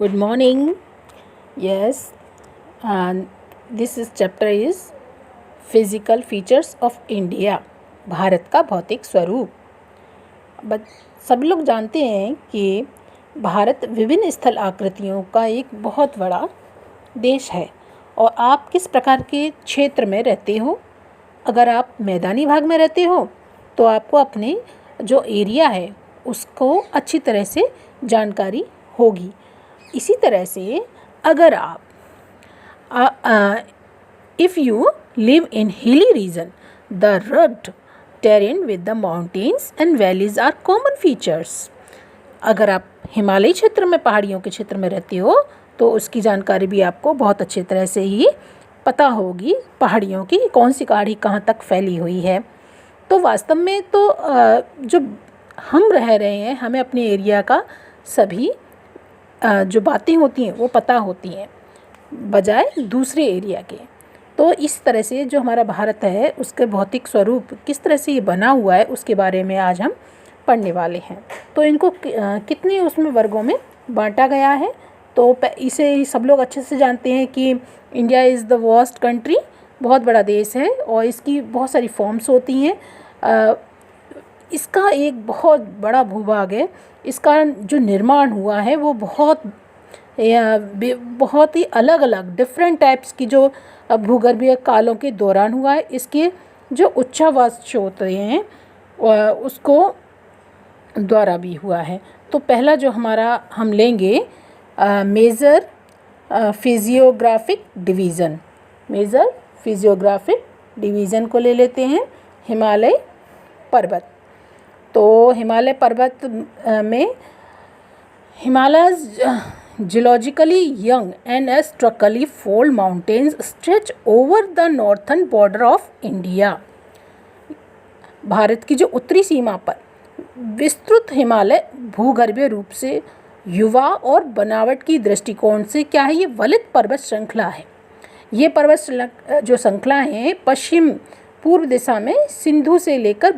Good morning. Yes, and this is chapter is physical features of India. Bharat का भौतिक स्वरूप। But सब लोग जानते हैं कि भारत विभिन्न स्थल आकृतियों का एक बहुत बड़ा देश है। और आप किस प्रकार के क्षेत्र में रहते हो? अगर आप मैदानी भाग में रहते हो तो आपको अपने जो एरिया है उसको अच्छी तरह से जानकारी होगी। इसी तरह से अगर आप if you live in hilly region, the rugged terrain with the mountains and valleys are common features. अगर आप हिमालयी क्षेत्र में, पहाड़ियों के क्षेत्र में रहते हो तो उसकी जानकारी भी आपको बहुत अच्छी तरह से ही पता होगी, पहाड़ियों की कौन सी पहाड़ी कहाँ तक फैली हुई है। तो वास्तव में तो जो हम रह रहे हैं, हमें अपने एरिया का सभी जो बातें होती हैं वो पता होती हैं बजाय दूसरे एरिया के। तो इस तरह से जो हमारा भारत है उसके भौतिक स्वरूप किस तरह से ये बना हुआ है उसके बारे में आज हम पढ़ने वाले हैं। तो इनको कितने उसमें वर्गों में बांटा गया है, तो इसे सब लोग अच्छे से जानते हैं कि India is the vast country, बहुत बड़ा देश है और इसकी बहुत सारी फॉर्म्स होती हैं। इसका एक बहुत बड़ा भूभाग है। इसका जो निर्माण हुआ है वो बहुत ही अलग अलग डिफरेंट टाइप्स की जो भूगर्भीय कालों के दौरान हुआ है। इसके जो उच्छावास होते हैं उसको द्वारा भी हुआ है। तो पहला जो हमारा हम लेंगे मेजर फिजियोग्राफिक डिवीज़न को ले लेते हैं, हिमालय पर्वत। तो हिमालय पर्वत में Himalayas geologically young and structurally fold mountains stretch over the northern border of India. Bharat की जो उत्तरी सीमा पर विस्तृत हिमालय भूगर्भीय रूप से युवा और बनावट की दृष्टिकोण से क्या है, ये वलित पर्वत श्रृंखला है। ये पर्वत जो श्रृंखला है पश्चिम पूर्व दिशा में सिंधु से लेकर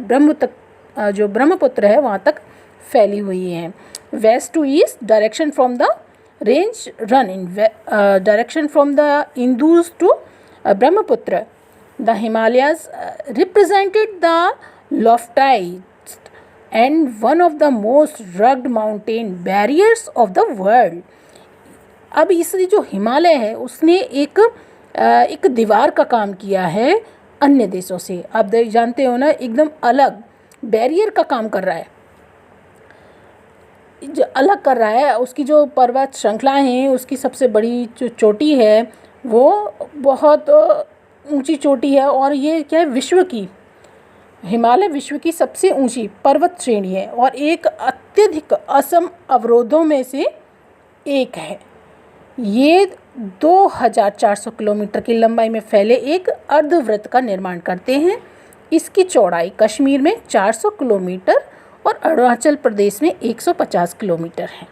जो ब्रह्मपुत्र है वहाँ तक फैली हुई हैं। West to east direction from the range run in direction from the Indus to Brahmaputra. The Himalayas represented the loftiest and one of the most rugged mountain barriers of the world. अब इस जो हिमालय है उसने एक दीवार का काम किया है अन्य देशों से। आप जानते हो ना, एकदम अलग बैरियर का काम कर रहा है, जो अलग कर रहा है। उसकी जो पर्वत श्रृंखलाएँ हैं उसकी सबसे बड़ी जो चोटी है वो बहुत ऊंची चोटी है और ये क्या है, हिमालय विश्व की सबसे ऊंची पर्वत श्रेणी है और एक अत्यधिक असम अवरोधों में से एक है। ये 2400 किलोमीटर की लंबाई में फैले एक अर्धवृत्त का निर्माण करते हैं। इसकी चौड़ाई कश्मीर में 400 किलोमीटर और अरुणाचल प्रदेश में 150 किलोमीटर है।